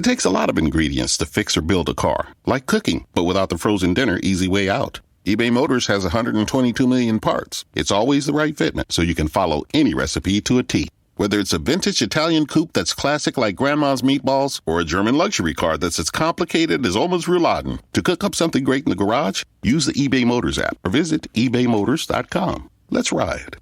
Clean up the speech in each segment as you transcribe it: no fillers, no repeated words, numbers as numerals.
It takes a lot of ingredients to fix or build a car, like cooking, but without the frozen dinner easy way out. eBay Motors has 122 million parts. It's always the right fitment, so you can follow any recipe to a T. Whether it's a vintage Italian coupe that's classic like Grandma's meatballs or a German luxury car that's as complicated as Oma's rouladen, to cook up something great in the garage, use the eBay Motors app or visit ebaymotors.com. Let's ride.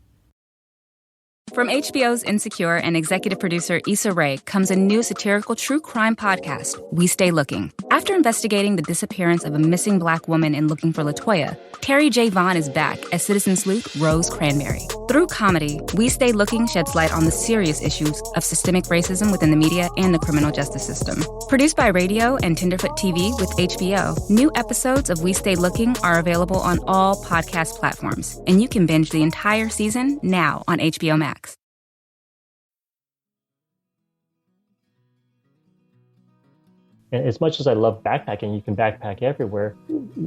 From HBO's Insecure and executive producer Issa Rae comes a new satirical true crime podcast, We Stay Looking. After investigating the disappearance of a missing Black woman in Looking for LaToya, Terry J. Vaughn is back as citizen sleuth Rose Cranberry. Through comedy, We Stay Looking sheds light on the serious issues of systemic racism within the media and the criminal justice system. Produced by Radio and Tenderfoot TV with HBO, new episodes of We Stay Looking are available on all podcast platforms, and you can binge the entire season now on HBO Max. And as much as I love backpacking, you can backpack everywhere.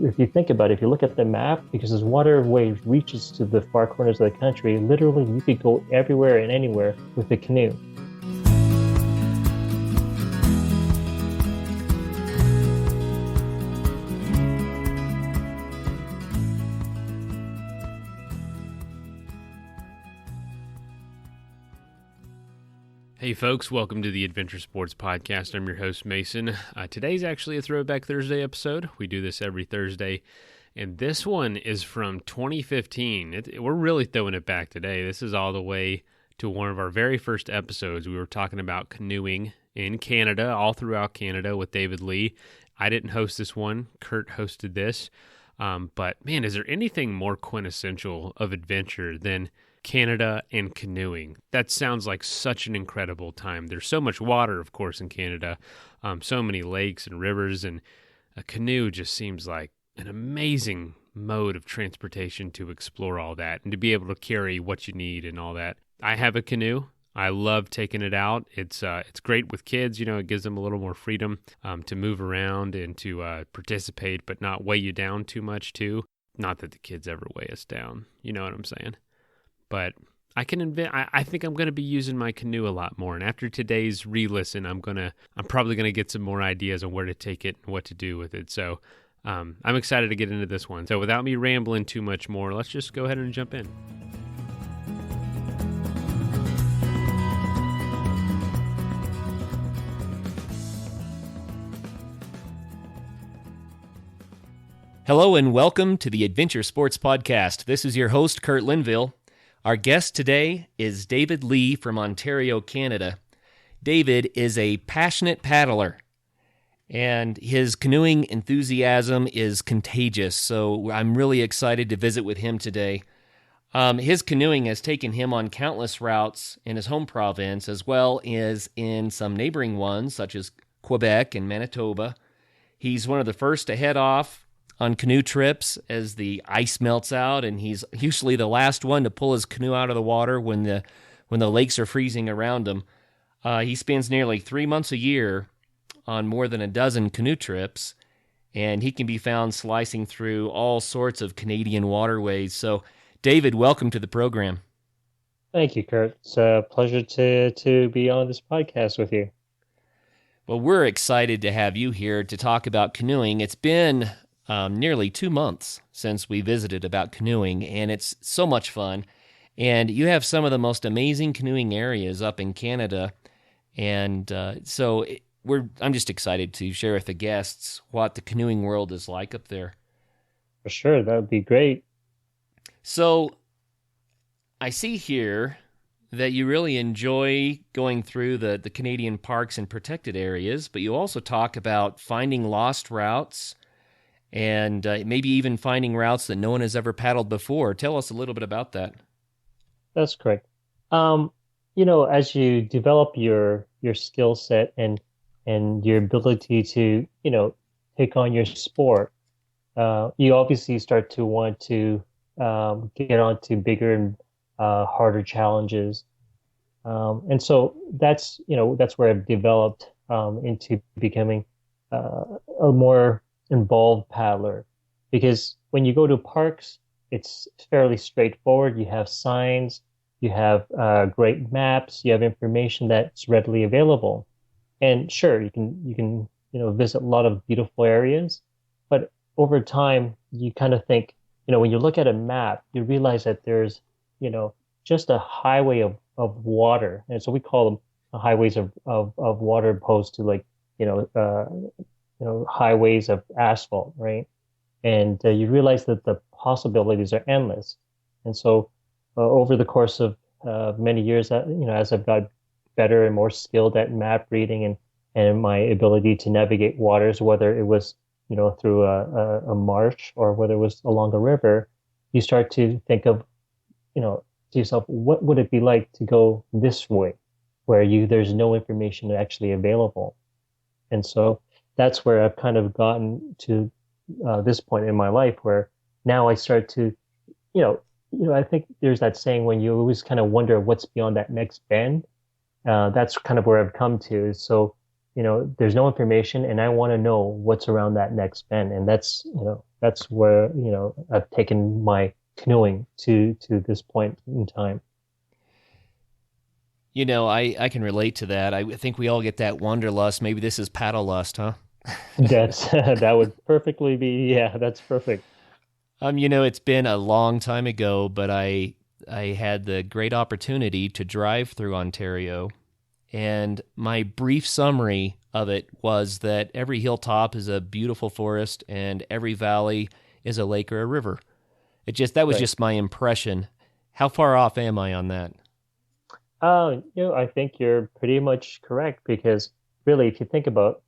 If you think about it, if you look at the map, because this waterway reaches to the far corners of the country, literally you could go everywhere and anywhere with a canoe. Hey folks, welcome to the Adventure Sports Podcast. I'm your host, Mason. Today's actually a Throwback Thursday episode. We do this every Thursday, and this one is from 2015. We're really throwing it back today. This is all the way to one of our very first episodes. We were talking about canoeing in Canada, all throughout Canada with David Lee. I didn't host this one. Kurt hosted this. But man, is there anything more quintessential of adventure than Canada and canoeing? That sounds like such an incredible time. There's so much water, of course, in Canada, so many lakes and rivers, and a canoe just seems like an amazing mode of transportation to explore all that and to be able to carry what you need and all that. I have a canoe. I love taking it out. It's great with kids. You know, it gives them a little more freedom to move around and to participate, but not weigh you down too much too. Not that the kids ever weigh us down. You know what I'm saying? But I think I'm going to be using my canoe a lot more. And after today's re-listen, I'm probably going to get some more ideas on where to take it and what to do with it. So I'm excited to get into this one. So without me rambling too much more, let's just go ahead and jump in. Hello and welcome to the Adventure Sports Podcast. This is your host, Kurt Linville. Our guest today is David Lee from Ontario, Canada. David is a passionate paddler, and his canoeing enthusiasm is contagious, so I'm really excited to visit with him today. His canoeing has taken him on countless routes in his home province, as well as in some neighboring ones, such as Quebec and Manitoba. He's one of the first to head off on canoe trips as the ice melts out, and he's usually the last one to pull his canoe out of the water when the lakes are freezing around him. He spends nearly 3 months a year on more than a dozen canoe trips, and he can be found slicing through all sorts of Canadian waterways. So, David, welcome to the program. Thank you, Kurt. It's a pleasure to be on this podcast with you. Well, we're excited to have you here to talk about canoeing. It's been nearly 2 months since we visited about canoeing, and it's so much fun. And you have some of the most amazing canoeing areas up in Canada, and I'm just excited to share with the guests what the canoeing world is like up there. For sure, that would be great. So I see here that you really enjoy going through the Canadian parks and protected areas, but you also talk about finding lost routes, and maybe even finding routes that no one has ever paddled before. Tell us a little bit about that. That's correct. As you develop your skill set and your ability to, take on your sport, you obviously start to want to get on to bigger and harder challenges. And so that's where I've developed into becoming a more involved paddler, because when you go to parks, it's fairly straightforward. You have signs, you have great maps, you have information that's readily available. And sure, you can visit a lot of beautiful areas, but over time you kind of think, when you look at a map, you realize that there's you know just a highway of water, and so we call them highways of water opposed to like you know uh, highways of asphalt, right? And you realize that the possibilities are endless. And so, over the course of many years, as I've got better and more skilled at map reading and my ability to navigate waters, whether it was through a marsh or whether it was along a river, you start to think of to yourself, what would it be like to go this way, where there's no information actually available. And so that's where I've kind of gotten to this point in my life where now I start to, I think there's that saying when you always kind of wonder what's beyond that next bend. That's kind of where I've come to. So, there's no information and I want to know what's around that next bend. And that's where, I've taken my canoeing to this point in time. I can relate to that. I think we all get that wanderlust. Maybe this is paddle lust, huh? That would perfectly be, yeah, that's perfect. It's been a long time ago, but I had the great opportunity to drive through Ontario, and my brief summary of it was that every hilltop is a beautiful forest and every valley is a lake or a river. That was Right. just my impression. How far off am I on that? I think you're pretty much correct because really, if you think about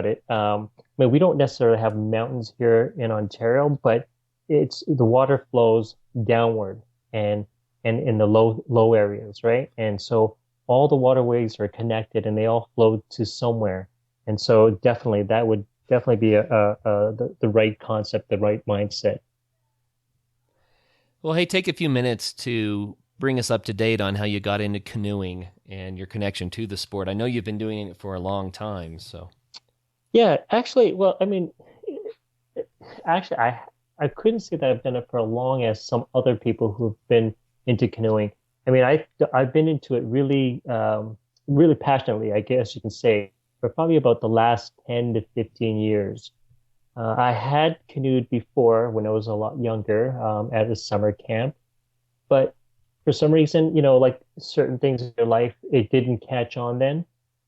it, I mean, we don't necessarily have mountains here in Ontario, but it's the water flows downward and in the low areas, right? And so all the waterways are connected and they all flow to somewhere. And so definitely that would definitely be the right concept, the right mindset. Well, hey, take a few minutes to bring us up to date on how you got into canoeing and your connection to the sport. I know you've been doing it for a long time, so. Yeah, actually, well, I mean, actually, I couldn't say that I've done it for as long as some other people who've been into canoeing. I mean, I've been into it really passionately, I guess you can say, for probably about the last 10 to 15 years. I had canoed before when I was a lot younger, at a summer camp, but for some reason, like certain things in your life, it didn't catch on then.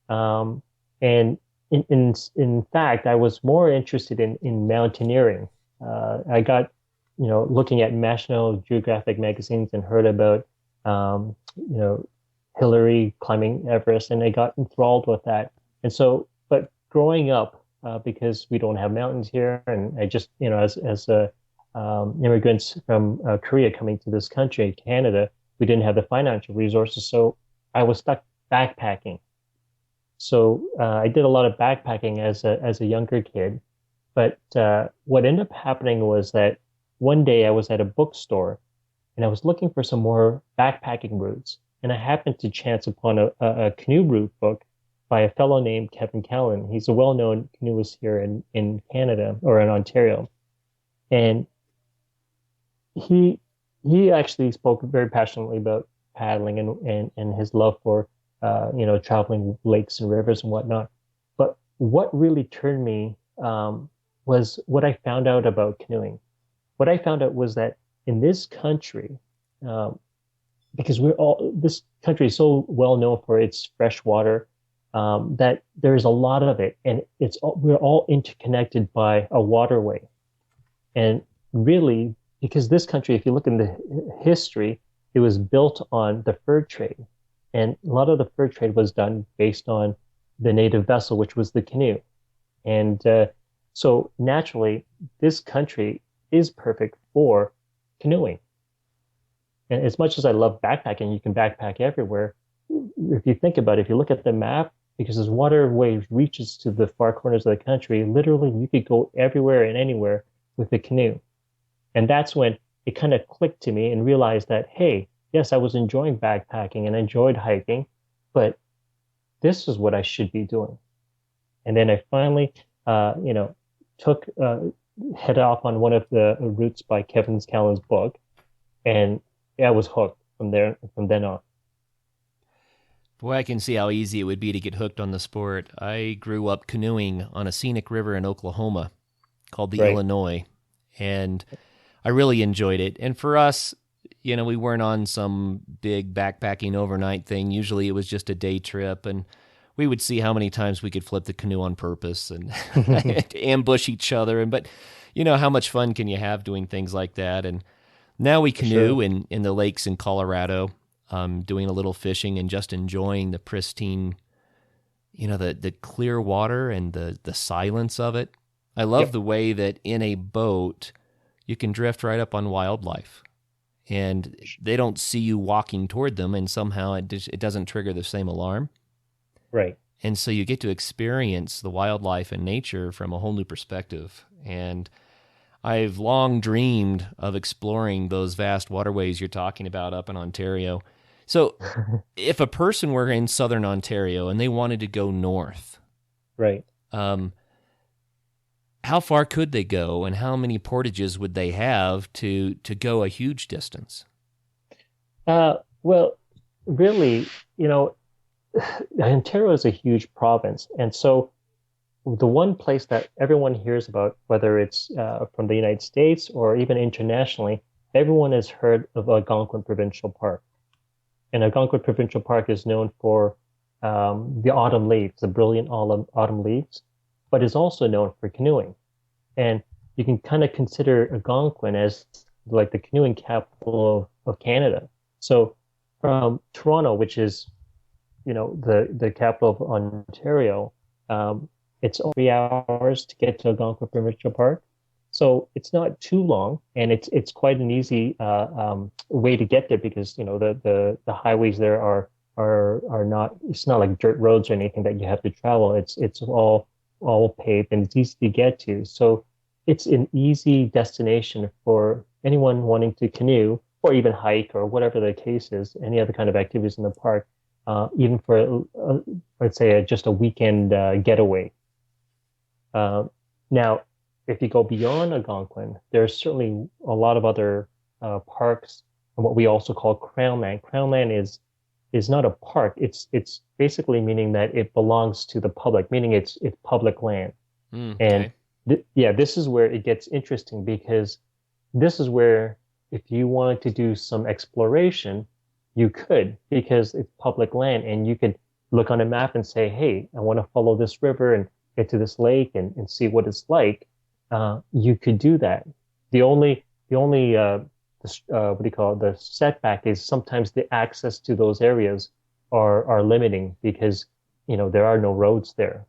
And in fact, I was more interested in mountaineering. I got, looking at National Geographic magazines and heard about, Hillary climbing Everest, and I got enthralled with that. And so, but growing up, because we don't have mountains here, and I just, as a immigrants from Korea coming to this country, Canada, we didn't have the financial resources, so I was stuck backpacking. So I did a lot of backpacking as a younger kid. But what ended up happening was that one day I was at a bookstore and I was looking for some more backpacking routes. And I happened to chance upon a canoe route book by a fellow named Kevin Callan. He's a well-known canoeist here in Canada or in Ontario. And he he actually spoke very passionately about paddling and his love for traveling lakes and rivers and whatnot. But what really turned me was what I found out about canoeing. What I found out was that in this country, um, because this country is so well known for its fresh water, that there's a lot of it, and we're all interconnected by a waterway. And really, because this country, if you look in the history, it was built on the fur trade. And a lot of the fur trade was done based on the native vessel, which was the canoe. And so naturally, this country is perfect for canoeing. And as much as I love backpacking, you can backpack everywhere. If you think about it, if you look at the map, because this waterway reaches to the far corners of the country, literally you could go everywhere and anywhere with a canoe. And that's when it kind of clicked to me and realized that, hey, yes, I was enjoying backpacking and enjoyed hiking, but this is what I should be doing. And then I finally, took head off on one of the routes by Kevin Callan's book, and I was hooked from then on. Boy, I can see how easy it would be to get hooked on the sport. I grew up canoeing on a scenic river in Oklahoma called the Right. Illinois, and I really enjoyed it. And for us, we weren't on some big backpacking overnight thing. Usually it was just a day trip, and we would see how many times we could flip the canoe on purpose and ambush each other. But how much fun can you have doing things like that? And now we canoe in the lakes in Colorado, doing a little fishing and just enjoying the pristine, the clear water and the silence of it. I love the way that in a boat you can drift right up on wildlife, and they don't see you walking toward them, and somehow it doesn't trigger the same alarm. Right. And so you get to experience the wildlife and nature from a whole new perspective. And I've long dreamed of exploring those vast waterways you're talking about up in Ontario. So if a person were in southern Ontario and they wanted to go north, Right. how far could they go, and how many portages would they have to go a huge distance? Well, really, Ontario is a huge province, and so the one place that everyone hears about, whether it's from the United States or even internationally, everyone has heard of Algonquin Provincial Park. And Algonquin Provincial Park is known for the autumn leaves, the brilliant autumn leaves, but is also known for canoeing. And you can kind of consider Algonquin as like the canoeing capital of Canada. So from Toronto, which is, the capital of Ontario, it's 3 hours to get to Algonquin Provincial Park. So it's not too long, and it's quite an easy way to get there because the highways there are not, it's not like dirt roads or anything that you have to travel. It's all paved and it's easy to get to. So it's an easy destination for anyone wanting to canoe or even hike or whatever the case is, any other kind of activities in the park, even for let's say just a weekend getaway. Now, if you go beyond Algonquin, there's certainly a lot of other parks and what we also call Crown Land. Crown Land is not a park. It's basically meaning that it belongs to the public, meaning it's public land. Okay. And this is where it gets interesting because this is where if you wanted to do some exploration, you could because it's public land and you could look on a map and say, hey, I want to follow this river and get to this lake and see what it's like. You could do that. The only what do you call it? The setback is sometimes the access to those areas are limiting because there are no roads there.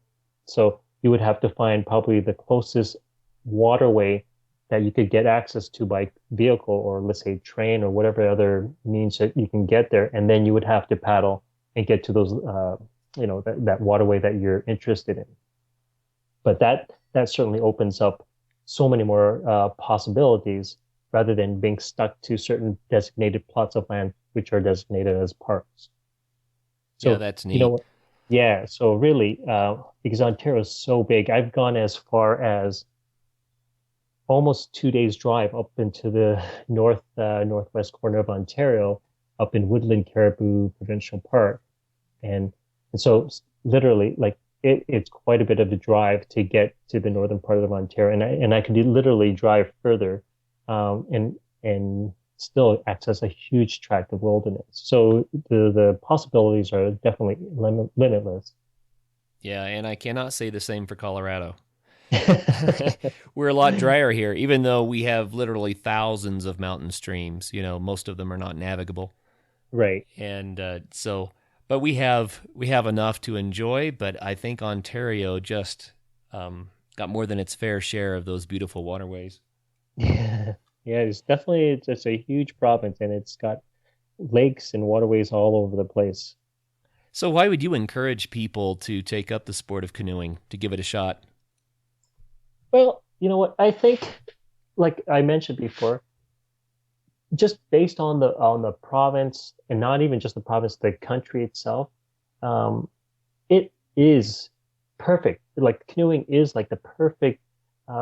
So you would have to find probably the closest waterway that you could get access to by vehicle or let's say train or whatever other means that you can get there, and then you would have to paddle and get to those that waterway that you're interested in. But that certainly opens up so many more possibilities rather than being stuck to certain designated plots of land which are designated as parks. So, yeah, that's neat. Yeah, so really, because Ontario is so big, I've gone as far as almost 2 days drive up into the northwest corner of Ontario, up in Woodland Caribou Provincial Park, and so literally, like it's quite a bit of a drive to get to the northern part of Ontario, and I could literally drive further, and still access a huge tract of wilderness. So the possibilities are definitely limitless. Yeah, and I cannot say the same for Colorado. We're a lot drier here, even though we have literally thousands of mountain streams. Most of them are not navigable. Right. And but we have enough to enjoy. But I think Ontario just got more than its fair share of those beautiful waterways. Yeah, it's a huge province, and it's got lakes and waterways all over the place. So why would you encourage people to take up the sport of canoeing, to give it a shot? Well, you know what? I think, like I mentioned before, just based on the province, and not even just the province, the country itself, it is perfect. Like canoeing is like the perfect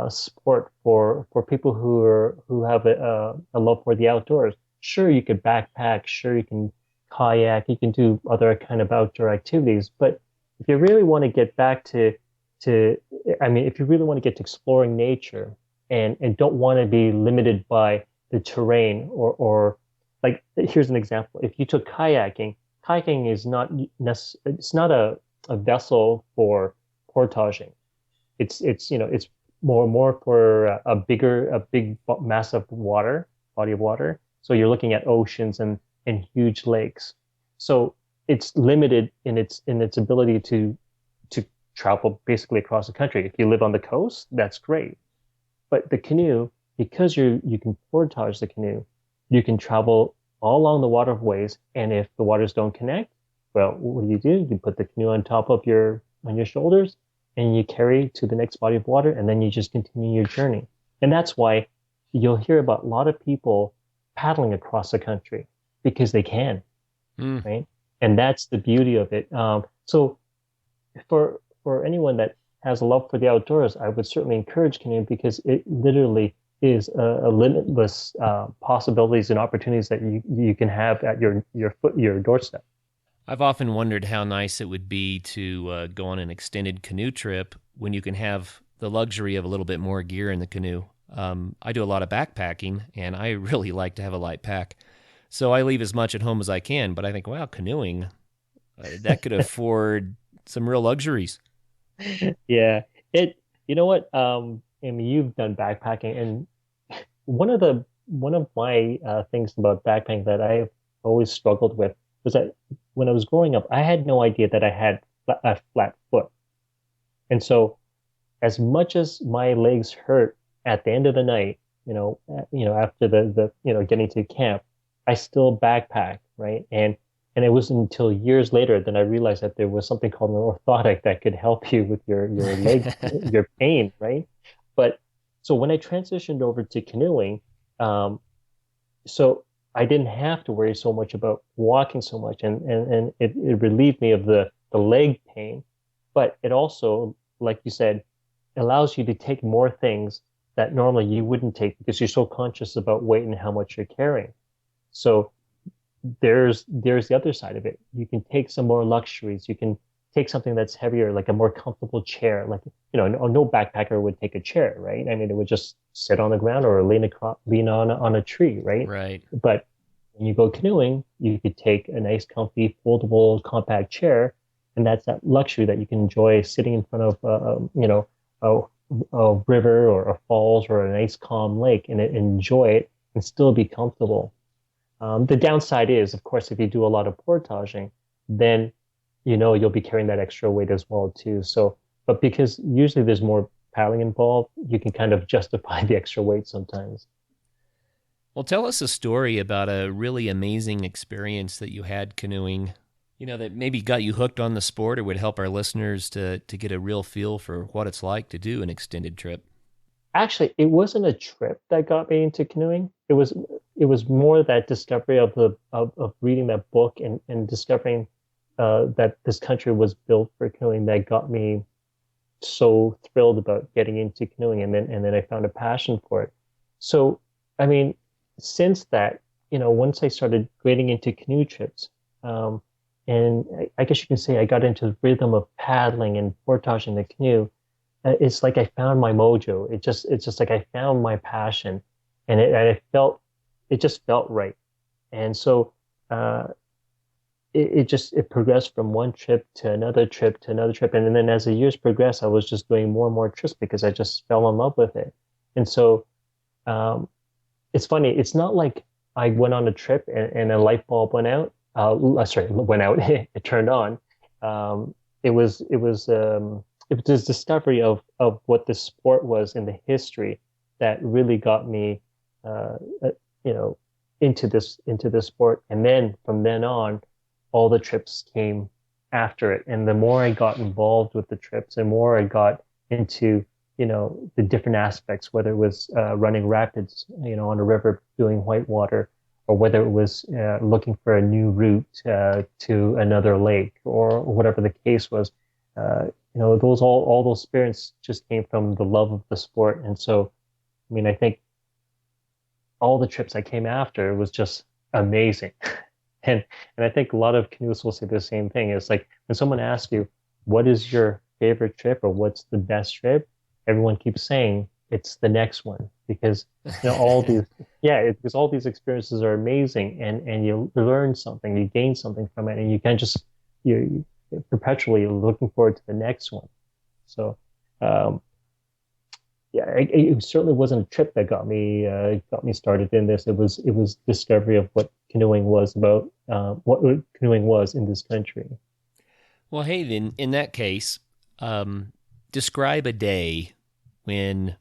sport for people who have a love for the outdoors. Sure, you could backpack. Sure, you can kayak, you can do other kind of outdoor activities. But if you really want to get back to, I mean, if you really want to get to exploring nature and don't want to be limited by the terrain or like, here's an example. If you took kayaking, kayaking is not it's not a vessel for portaging. It's more for a big mass of water, body of water. So you're looking at oceans and huge lakes. So it's limited in its ability to travel basically across the country. If you live on the coast, that's great. But the canoe, because you can portage the canoe, you can travel all along the waterways. And if the waters don't connect, well, what do? You put the canoe on your shoulders and you carry to the next body of water, and then you just continue your journey. And that's why you'll hear about a lot of people paddling across the country because they can, right? And that's the beauty of it. So for anyone that has a love for the outdoors, I would certainly encourage canoeing because it literally is a limitless possibilities and opportunities that you can have at your doorstep. I've often wondered how nice it would be to go on an extended canoe trip when you can have the luxury of a little bit more gear in the canoe. I do a lot of backpacking, and I really like to have a light pack. So I leave as much at home as I can, but I think, wow, canoeing, that could afford some real luxuries. Yeah, you know what? I mean, you've done backpacking, and one of my things about backpacking that I've always struggled with was that when I was growing up, I had no idea that I had a flat foot. And so as much as my legs hurt at the end of the night, after getting to camp, I still backpacked, right? And it wasn't until years later that I realized that there was something called an orthotic that could help you with your leg, your pain, right? But so when I transitioned over to canoeing, so I didn't have to worry so much about walking so much, and it relieved me of the leg pain. But it also, like you said, allows you to take more things that normally you wouldn't take because you're so conscious about weight and how much you're carrying. So there's the other side of it. You can take some more luxuries. You can take something that's heavier, like a more comfortable chair. Like, no backpacker would take a chair, right? I mean, it would just sit on the ground or lean on a tree, right? Right. But when you go canoeing, you could take a nice, comfy, foldable, compact chair, and that's that luxury that you can enjoy sitting in front of, a river or a falls or a nice, calm lake and enjoy it and still be comfortable. The downside is, of course, if you do a lot of portaging, then you'll be carrying that extra weight as well too. So, but because usually there's more paddling involved, you can kind of justify the extra weight sometimes. Well, tell us a story about a really amazing experience that you had canoeing, that maybe got you hooked on the sport or would help our listeners to get a real feel for what it's like to do an extended trip. Actually, it wasn't a trip that got me into canoeing. It was more that discovery of reading that book and discovering that this country was built for canoeing that got me so thrilled about getting into canoeing, and then I found a passion for it. So, I mean, since that, once I started getting into canoe trips, and I guess you can say I got into the rhythm of paddling and portaging the canoe. It's like I found my mojo. It's just like I found my passion, and it just felt right. And so it progressed from one trip to another trip to another trip, and then as the years progressed, I was just doing more and more trips because I just fell in love with it. And so it's funny. It's not like I went on a trip and a light bulb went out. Went out. It turned on. It was this discovery of what the sport was in the history that really got me, into this sport. And then from then on, all the trips came after it. And the more I got involved with the trips, the more I got into, the different aspects, whether it was running rapids, on a river doing whitewater, or whether it was looking for a new route to another lake, or whatever the case was. All those experiences just came from the love of the sport. And so, I mean, I think all the trips I came after was just amazing. And I think a lot of canoeists will say the same thing. It's like when someone asks you, what is your favorite trip or what's the best trip? Everyone keeps saying it's the next one because all these because all these experiences are amazing and you learn something, you gain something from it, and you can just you're perpetually looking forward to the next one. So um, it certainly wasn't a trip that got me started in this. It was discovery of what canoeing was about, what canoeing was in this country. Well, hey, then in that case, describe a day when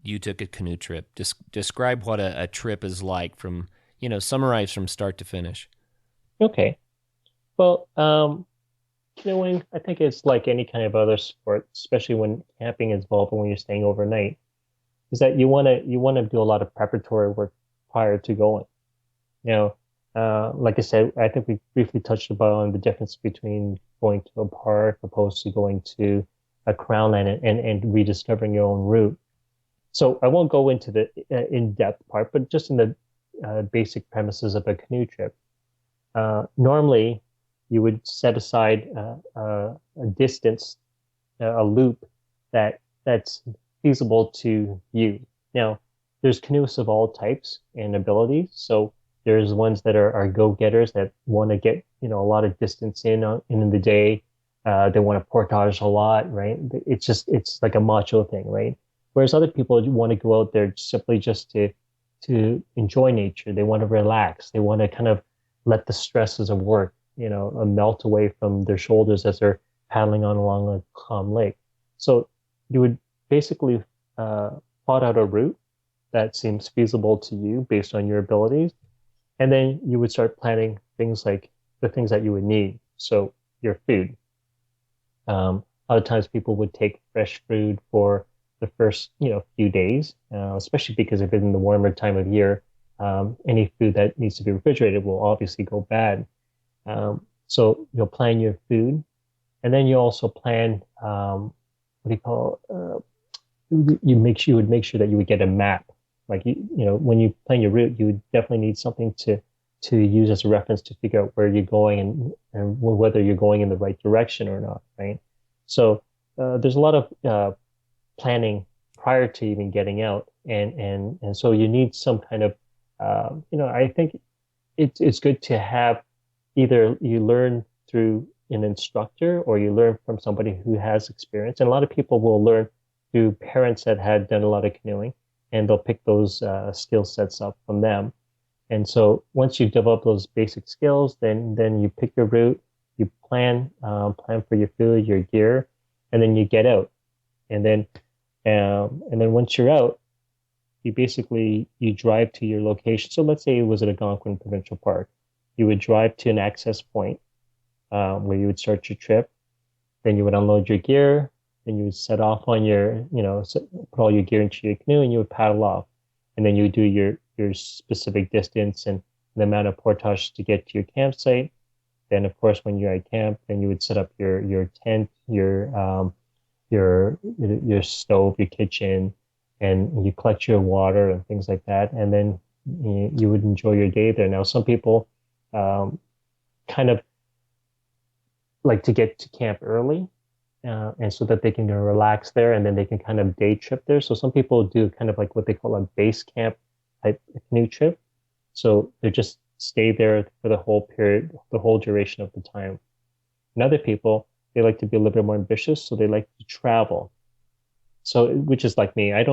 you took a canoe trip. Describe what a trip is like from, summarize from start to finish. Okay. Well, canoeing, I think it's like any kind of other sport, especially when camping is involved and when you're staying overnight, is that you want to do a lot of preparatory work prior to going. You know, like I said, I think we briefly touched upon the difference between going to a park opposed to going to a crown land and rediscovering your own route. So I won't go into the in-depth part, but just in the basic premises of a canoe trip. Normally, you would set aside a distance, a loop that's feasible to you. Now, there's canoeists of all types and abilities. So there's ones that are go-getters that want to get a lot of distance in the day. They want to portage a lot, right? It's like a macho thing, right? Whereas other people want to go out there simply just to enjoy nature. They want to relax. They want to kind of let the stresses of work, melt away from their shoulders as they're paddling on along a calm lake. So you would basically plot out a route that seems feasible to you based on your abilities. And then you would start planning things like the things that you would need. So your food. A lot of times people would take fresh food for the first, few days, especially because if it's in the warmer time of year, any food that needs to be refrigerated will obviously go bad. So you'll plan your food, and then you also plan what do you call you would make sure that you would get a map. Like when you plan your route, you would definitely need something to use as a reference to figure out where you're going and whether you're going in the right direction or not, right? So there's a lot of planning prior to even getting out, and so you need some kind of I think it's good to have either you learn through an instructor or you learn from somebody who has experience. And a lot of people will learn through parents that had done a lot of canoeing, and they'll pick those skill sets up from them. And so once you develop those basic skills, then you pick your route, you plan for your food, your gear, and then you get out. And then once you're out, you drive to your location. So let's say it was at Algonquin Provincial Park. You would drive to an access point where you would start your trip. Then you would unload your gear. Then you would set off on put all your gear into your canoe, and you would paddle off. And then you would do your specific distance and the amount of portage to get to your campsite. Then, of course, when you're at camp, then you would set up your tent, your stove, your kitchen, and you collect your water and things like that. And then you would enjoy your day there. Now, some people kind of like to get to camp early, and so that they can relax there, and then they can kind of day trip there. So some people do kind of like what they call a base camp type canoe trip. So they just stay there for the whole period, the whole duration of the time. And other people, they like to be a little bit more ambitious, so they like to travel. So, which is like me. I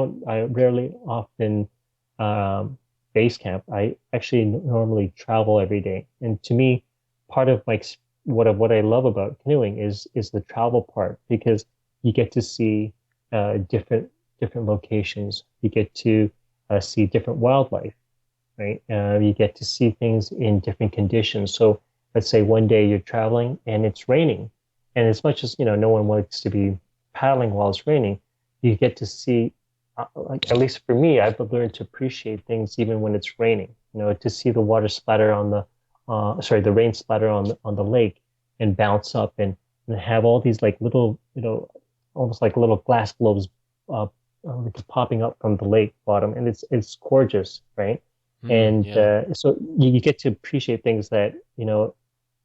rarely often base camp. I actually normally travel every day. And to me, part of what I love about canoeing is the travel part, because you get to see different locations. You get to see different wildlife, right? You get to see things in different conditions. So let's say one day you're traveling and it's raining, and as much as no one wants to be paddling while it's raining, you get to see, like at least for me, I've learned to appreciate things even when it's raining. To see the water splatter on the rain splatter on the lake and bounce up and have all these like little, almost like little glass globes popping up from the lake bottom, and it's gorgeous, right? And Yeah. so you get to appreciate things that,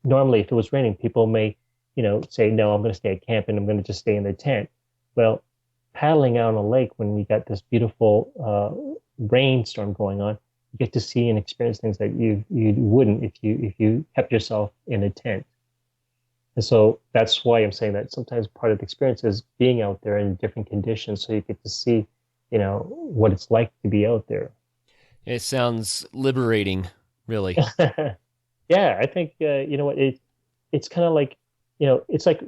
normally if it was raining, people may, say, no, I'm going to stay at camp and I'm going to just stay in the tent. Well, paddling out on a lake when you got this beautiful rainstorm going on, you get to see and experience things that you wouldn't if you kept yourself in a tent. And so that's why I'm saying that sometimes part of the experience is being out there in different conditions so you get to see, what it's like to be out there. It sounds liberating, really. Yeah, I think you know what it's kind of like, it's like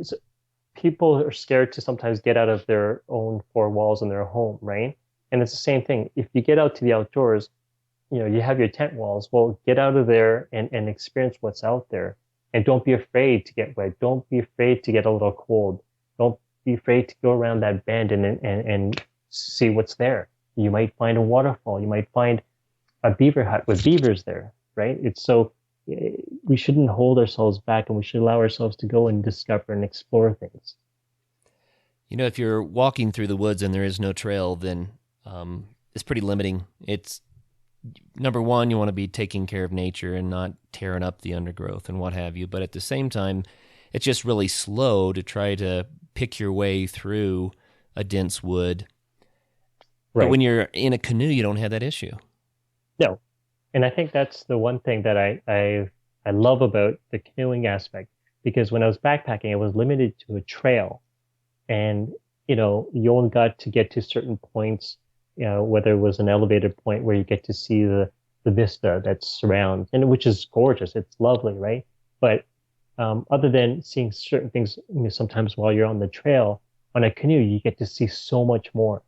people are scared to sometimes get out of their own four walls in their home, right? And it's the same thing. If you get out to the outdoors, you have your tent walls. Well, get out of there and experience what's out there. And don't be afraid to get wet. Don't be afraid to get a little cold. Don't be afraid to go around that bend and see what's there. You might find a waterfall. You might find a beaver hut with beavers there, right? It's so we shouldn't hold ourselves back and we should allow ourselves to go and discover and explore things. If you're walking through the woods and there is no trail, then it's pretty limiting. It's number one, you want to be taking care of nature and not tearing up the undergrowth and what have you. But at the same time, it's just really slow to try to pick your way through a dense wood. Right. But when you're in a canoe, you don't have that issue. No. And I think that's the one thing that I love about the canoeing aspect, because when I was backpacking, I was limited to a trail. And, you only got to get to certain points, whether it was an elevated point where you get to see the vista that surrounds, and which is gorgeous. It's lovely, right? But other than seeing certain things, sometimes while you're on the trail, on a canoe, you get to see so much more,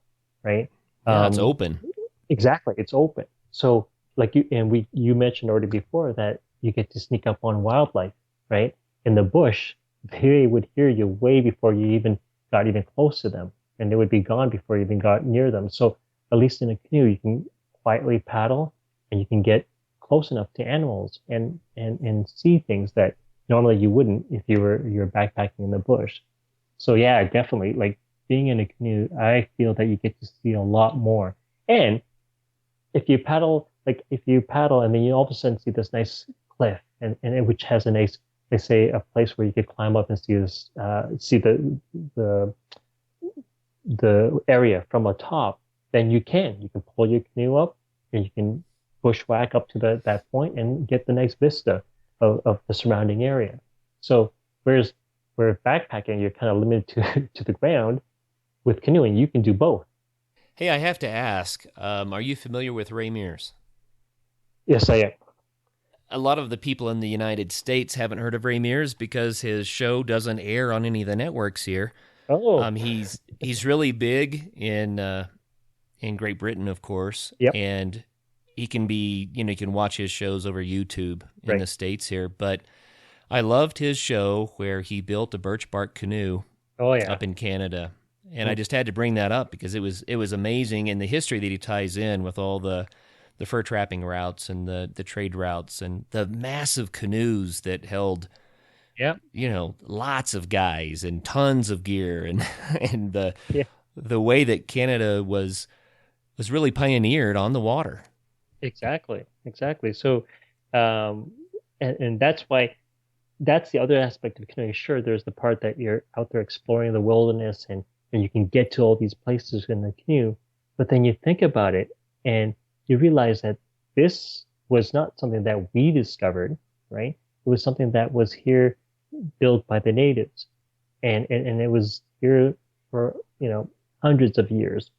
right? Yeah, it's open. Exactly. It's open. So like you mentioned already before that you get to sneak up on wildlife, right? In the bush, they would hear you way before you even got even close to them, and they would be gone before you even got near them. So at least in a canoe, you can quietly paddle and you can get close enough to animals and see things that normally you wouldn't if you're backpacking in the bush. So yeah, definitely like being in a canoe, I feel that you get to see a lot more. And if you paddle and then you all of a sudden see this nice cliff which has a nice, they say, a place where you could climb up and see this, see the area from the top, then you can pull your canoe up and you can bushwhack up to that point and get the nice vista of the surrounding area. So where backpacking, you're kind of limited to the ground. With canoeing, you can do both. Hey, I have to ask, are you familiar with Ray Mears? Yes, I am. A lot of the people in the United States haven't heard of Ray Mears because his show doesn't air on any of the networks here. Oh, He's really big in Great Britain, of course, yep. and he can be, you can watch his shows over YouTube in Right. the States here. But I loved his show where he built a birch bark canoe Oh, yeah. up in Canada. And I just had to bring that up because it was amazing, and the history that he ties in with all the fur trapping routes and the trade routes and the massive canoes that held, Yeah. lots of guys and tons of gear, and and Yeah. the way that Canada was really pioneered on the water. Exactly. So, and that's why that's the other aspect of canoeing. Sure, there's the part that you're out there exploring the wilderness and you can get to all these places in the canoe, but then you think about it and you realize that this was not something that we discovered, right? It was something that was here built by the natives, and it was here for hundreds of years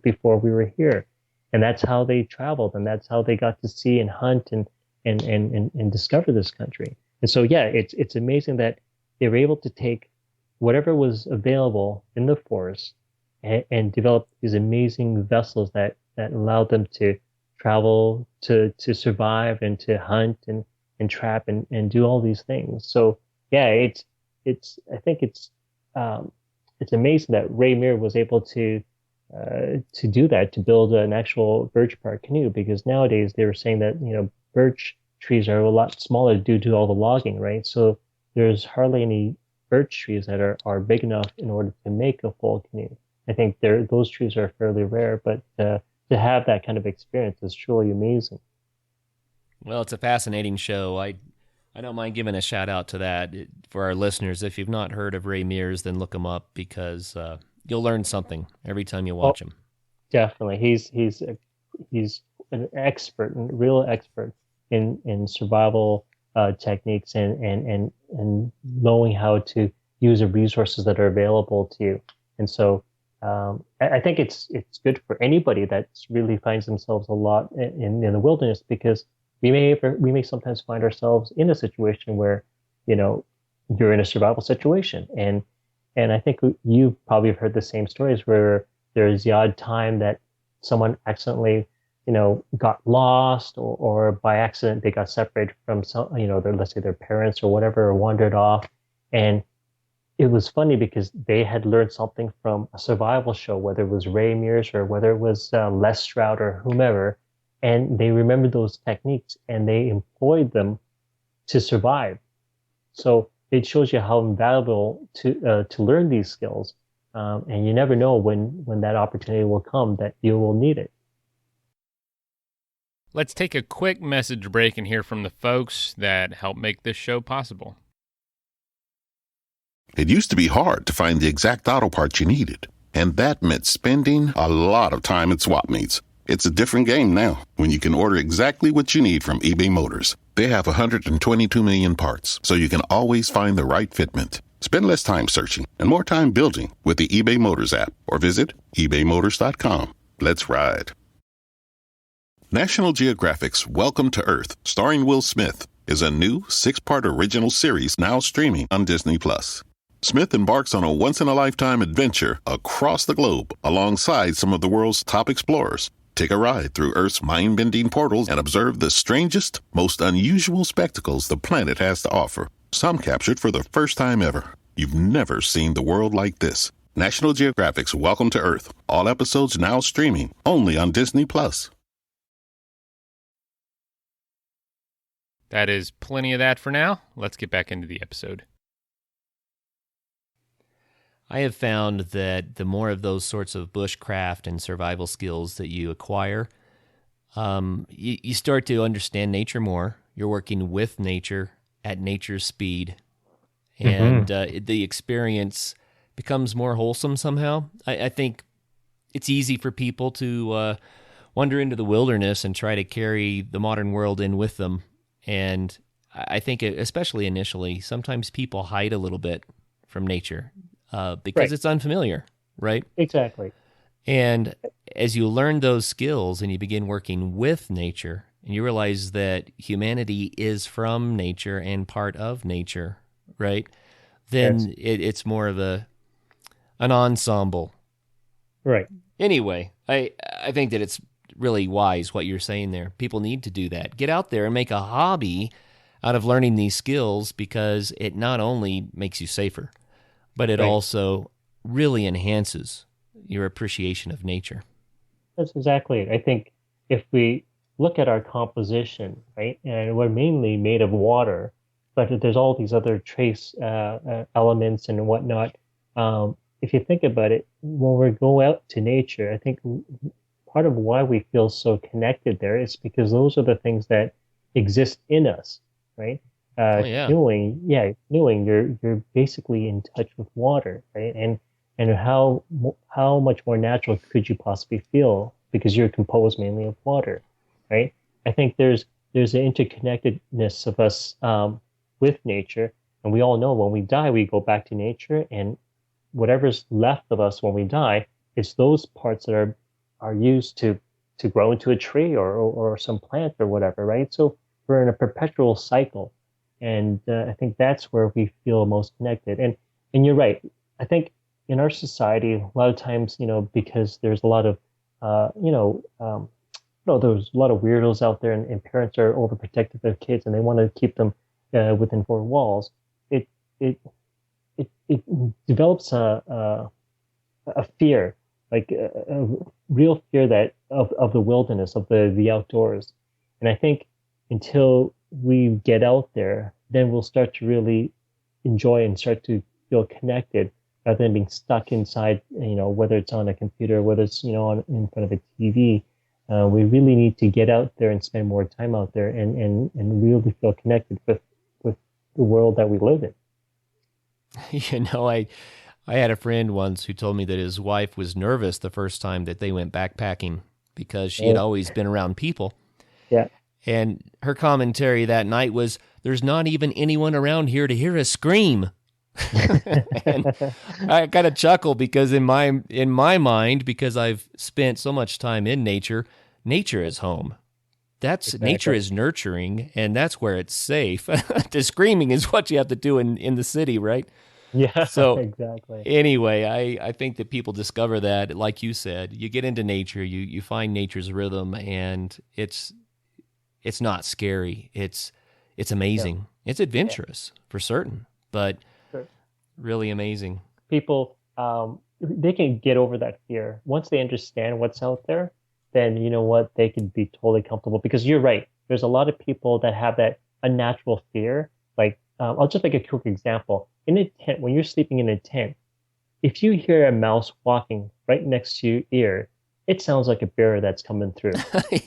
before we were here, and that's how they traveled, and that's how they got to see and hunt and discover this country. And so yeah, it's amazing that they were able to take whatever was available in the forest and develop these amazing vessels that allowed them to travel, to survive, and to hunt and trap and do all these things. So yeah, I think it's amazing that Ray Meir was able to do that, to build an actual birch bark canoe, because nowadays they were saying that birch trees are a lot smaller due to all the logging, right? So there's hardly any birch trees that are big enough in order to make a full canoe. I think those trees are fairly rare, but to have that kind of experience is truly amazing. Well, it's a fascinating show. I don't mind giving a shout out to that for our listeners. If you've not heard of Ray Mears, then look him up because you'll learn something every time you watch him. Definitely, he's an expert, a real expert in survival techniques and knowing how to use the resources that are available to you. And so I think it's good for anybody that really finds themselves a lot in the wilderness, because we may sometimes find ourselves in a situation where, you're in a survival situation. And I think you probably have heard the same stories where there's the odd time that someone accidentally, got lost, or by accident they got separated from some, let's say their parents or whatever, or wandered off. And it was funny because they had learned something from a survival show, whether it was Ray Mears or whether it was Les Stroud or whomever, and they remembered those techniques and they employed them to survive. So it shows you how invaluable to learn these skills, and you never know when that opportunity will come that you will need it. Let's take a quick message break and hear from the folks that help make this show possible. It used to be hard to find the exact auto parts you needed, and that meant spending a lot of time at swap meets. It's a different game now when you can order exactly what you need from eBay Motors. They have 122 million parts, so you can always find the right fitment. Spend less time searching and more time building with the eBay Motors app, or visit ebaymotors.com. Let's ride. National Geographic's Welcome to Earth, starring Will Smith, is a new 6-part original series now streaming on Disney+. Smith embarks on a once-in-a-lifetime adventure across the globe alongside some of the world's top explorers. Take a ride through Earth's mind-bending portals and observe the strangest, most unusual spectacles the planet has to offer, some captured for the first time ever. You've never seen the world like this. National Geographic's Welcome to Earth. All episodes now streaming, only on Disney+. That is plenty of that for now. Let's get back into the episode. I have found that the more of those sorts of bushcraft and survival skills that you acquire, you start to understand nature more. You're working with nature at nature's speed, and the experience becomes more wholesome somehow. I think it's easy for people to wander into the wilderness and try to carry the modern world in with them. And I think, especially initially, sometimes people hide a little bit from nature because it's unfamiliar, right? Exactly. And as you learn those skills and you begin working with nature, and you realize that humanity is from nature and part of nature, right? Then it's more of an ensemble. Right. Anyway, I think that it's really wise what you're saying there. People need to do that. Get out there and make a hobby out of learning these skills, because it not only makes you safer, but it also really enhances your appreciation of nature. That's exactly it. I think if we look at our composition, right, and we're mainly made of water, but there's all these other trace elements and whatnot. If you think about it, when we go out to nature, I think part of why we feel so connected there is because those are the things that exist in us, right? Canoeing, you're basically in touch with water, right? And how much more natural could you possibly feel, because you're composed mainly of water, right? I think there's an interconnectedness of us with nature, and we all know when we die, we go back to nature, and whatever's left of us when we die, it's those parts that are used to grow into a tree or some plant or whatever, right? So we're in a perpetual cycle, and I think that's where we feel most connected. And you're right. I think in our society, a lot of times, because there's a lot of there's a lot of weirdos out there, and parents are overprotective of their kids, and they want to keep them within 4 walls. It develops a fear, like a real fear that of the wilderness, of the outdoors. And I think until we get out there, then we'll start to really enjoy and start to feel connected, rather than being stuck inside, whether it's on a computer, whether it's, in front of a TV. We really need to get out there and spend more time out there and really feel connected with the world that we live in. You know, I had a friend once who told me that his wife was nervous the first time that they went backpacking because she had always been around people. Yeah. And her commentary that night was, "There's not even anyone around here to hear us scream." And I kind of chuckle because in my mind, because I've spent so much time in nature, nature is home. Nature is nurturing, and that's where it's safe. The screaming is what you have to do in the city, right? Yeah, So exactly. anyway, I think that people discover that, like you said, you get into nature, you find nature's rhythm, and it's not scary. It's amazing. Yeah. It's adventurous for certain, but Sure. Really amazing. People, they can get over that fear once they understand what's out there. Then you know what, they can be totally comfortable, because you're right. There's a lot of people that have that unnatural fear. Like, I'll just make a quick example. In a tent, when you're sleeping in a tent, if you hear a mouse walking right next to your ear, it sounds like a bear that's coming through,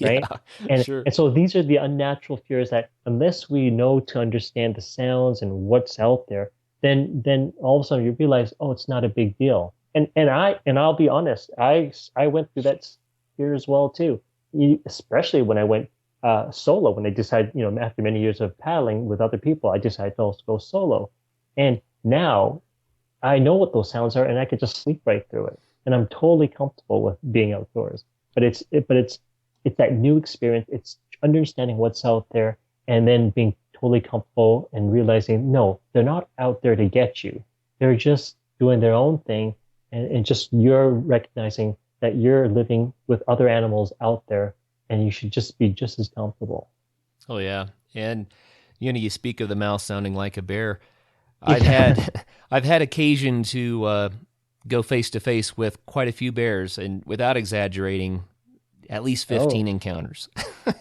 right? Yeah, sure. And so these are the unnatural fears that unless we know to understand the sounds and what's out there, then all of a sudden you realize, oh, it's not a big deal. And I'll be honest, I went through that fear as well too, especially when I went solo. When I decided, after many years of paddling with other people, I decided to go solo. And now I know what those sounds are, and I could just sleep right through it. And I'm totally comfortable with being outdoors. But it's that new experience. It's understanding what's out there, and then being totally comfortable and realizing, no, they're not out there to get you. They're just doing their own thing, and just you're recognizing that you're living with other animals out there, and you should just be just as comfortable. Oh yeah, and you speak of the mouse sounding like a bear. I've had occasion to go face to face with quite a few bears, and without exaggerating, at least 15 encounters.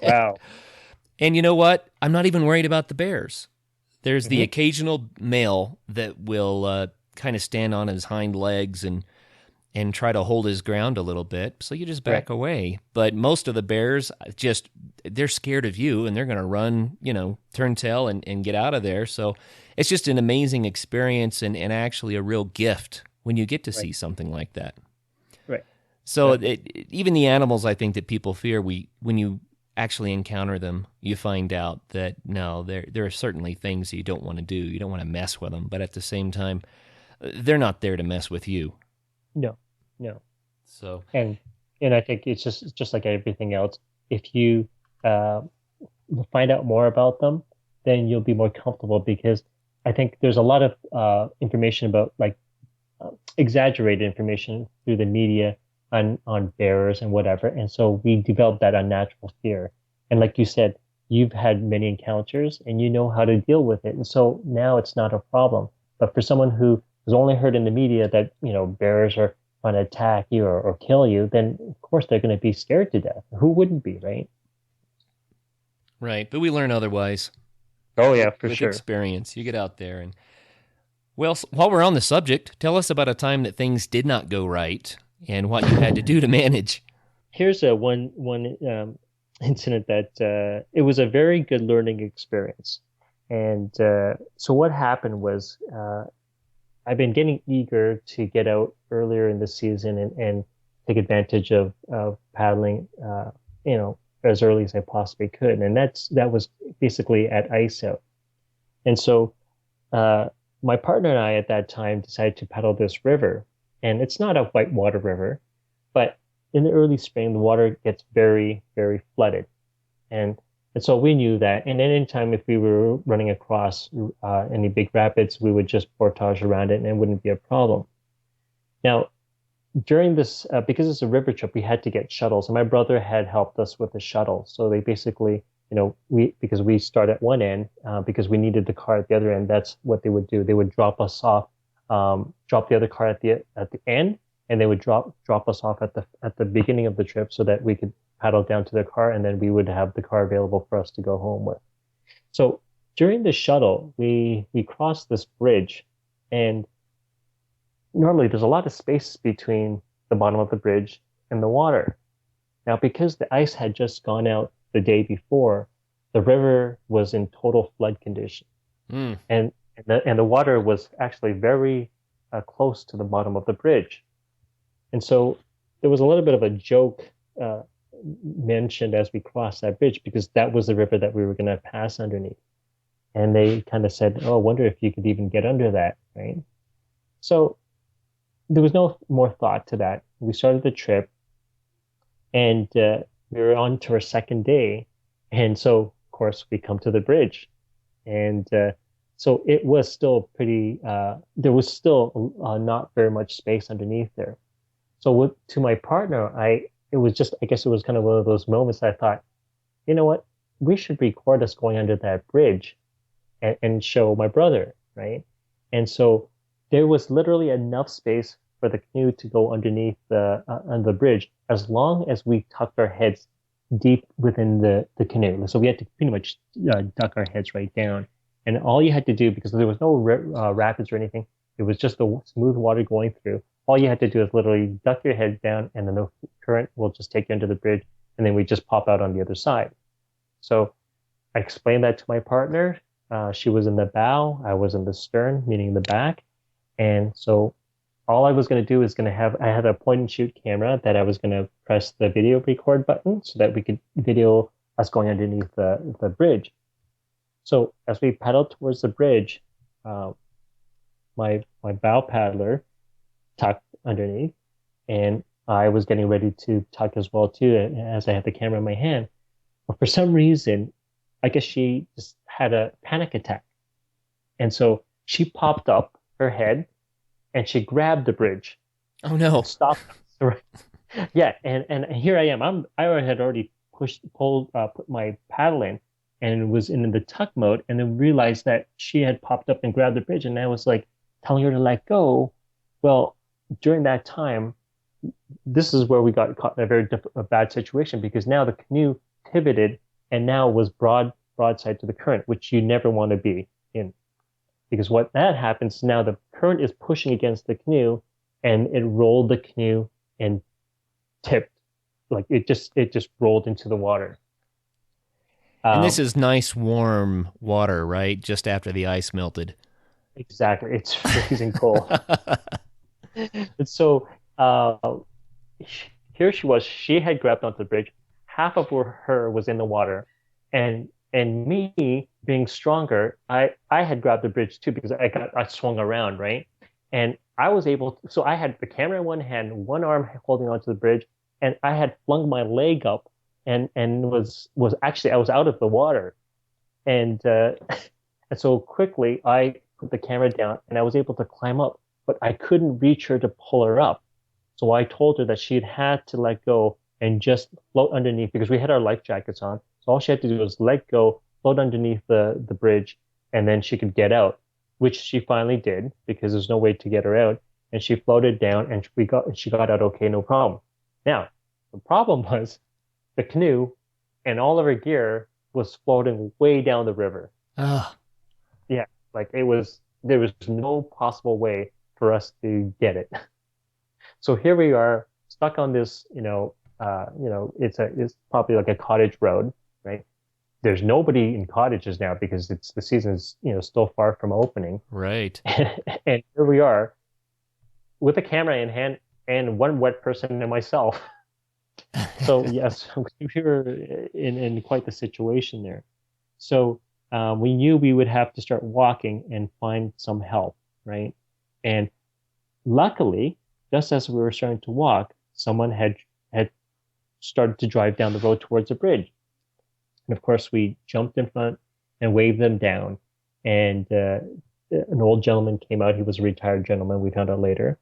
Wow. And you know what? I'm not even worried about the bears. There's the occasional male that will kind of stand on his hind legs and try to hold his ground a little bit. So you just back away. But most of the bears, they're scared of you, and they're going to run, turn tail and get out of there. So it's just an amazing experience and actually a real gift when you get to see something like that. Right. So even the animals, I think, that people fear, when you actually encounter them, you find out that, no, there are certainly things that you don't want to do. You don't want to mess with them. But at the same time, they're not there to mess with you. No. So and I think it's just like everything else. If you find out more about them, then you'll be more comfortable, because I think there's a lot of information about, like, exaggerated information through the media on bears and whatever, and so we developed that unnatural fear. And like you said, you've had many encounters and you know how to deal with it, and so now it's not a problem. But for someone who has only heard in the media that bears are going to attack you or kill you, then of course they're going to be scared to death. Who wouldn't be, right? Right, but we learn otherwise. Oh yeah, for with sure. Experience, you get out there and, well, while we're on the subject, tell us about a time that things did not go right and what you had to do to manage. Here's one incident that it was a very good learning experience. And so what happened was, I've been getting eager to get out earlier in the season and take advantage of paddling, as early as I possibly could. And that was basically at ice out. And so my partner and I at that time decided to paddle this river. And it's not a whitewater river, but in the early spring, the water gets very, very flooded. And so we knew that. And anytime if we were running across any big rapids, we would just portage around it and it wouldn't be a problem. Now, during this, because it's a river trip, we had to get shuttles. And my brother had helped us with the shuttle. So they basically, because we start at one end, because we needed the car at the other end, that's what they would do. They would drop us off, drop the other car at the end, and they would drop us off at the beginning of the trip so that we could paddle down to their car, and then we would have the car available for us to go home with. So during the shuttle, we crossed this bridge, and normally there's a lot of space between the bottom of the bridge and the water. Now, because the ice had just gone out the day before, the river was in total flood condition. Mm. And the water was actually very close to the bottom of the bridge. And so there was a little bit of a joke uh, mentioned as we crossed that bridge because that was the river that we were going to pass underneath. And they kind of said, "Oh, I wonder if you could even get under that," right? So there was no more thought to that. We started the trip, and we were on to our second day. And so, of course, we come to the bridge. And so it was still pretty, there was still not very much space underneath there. So to my partner, it was just, I guess it was kind of one of those moments I thought, you know what, we should record us going under that bridge and show my brother, right? And so there was literally enough space for the canoe to go underneath on the bridge as long as we tucked our heads deep within the canoe. So we had to pretty much duck our heads right down. And all you had to do, because there was no rapids or anything, it was just the smooth water going through. All you had to do is literally duck your head down, and then the current will just take you under the bridge, and then we just pop out on the other side. So I explained that to my partner. She was in the bow, I was in the stern, meaning the back. And so all I was going to do is I had a point and shoot camera that I was going to press the video record button so that we could video us going underneath the bridge. So as we paddled towards the bridge, my bow paddler tucked underneath, and I was getting ready to tuck as well too, as I had the camera in my hand. But for some reason, I guess she just had a panic attack. And so she popped up her head and she grabbed the bridge. Oh no. Stopped. Yeah, and here I am. I had already put my paddle in and was in the tuck mode, and then realized that she had popped up and grabbed the bridge, and I was like telling her to let go. Well, during that time, this is where we got caught in a bad situation, because now the canoe pivoted and now was broadside to the current, which you never want to be in. Because what that happens now, the current is pushing against the canoe, and it rolled the canoe and tipped, like it just rolled into the water. And this is nice warm water, right? Just after the ice melted. Exactly, it's freezing cold. And so here she was. She had grabbed onto the bridge. Half of her was in the water, and me being stronger, I had grabbed the bridge too, because I swung around, right? And I was able to, so I had the camera in one hand, one arm holding onto the bridge, and I had flung my leg up and was actually, I was out of the water. And and so quickly I put the camera down and I was able to climb up, but I couldn't reach her to pull her up. So I told her that she'd had to let go and just float underneath, because we had our life jackets on. So all she had to do was let go, float underneath the bridge, and then she could get out, which she finally did, because there's no way to get her out. And she floated down, and she got out okay, no problem. Now, the problem was the canoe and all of her gear was floating way down the river. Ah. Yeah, like there was no possible way for us to get it. So here we are, stuck on this, it's probably like a cottage road, right? There's nobody in cottages now because the season is, still far from opening. Right. And here we are with a camera in hand and one wet person and myself. So yes, we were in quite the situation there. So we knew we would have to start walking and find some help, right? And luckily, just as we were starting to walk, someone had started to drive down the road towards the bridge. And of course, we jumped in front and waved them down. And an old gentleman came out. He was a retired gentleman, we found out later.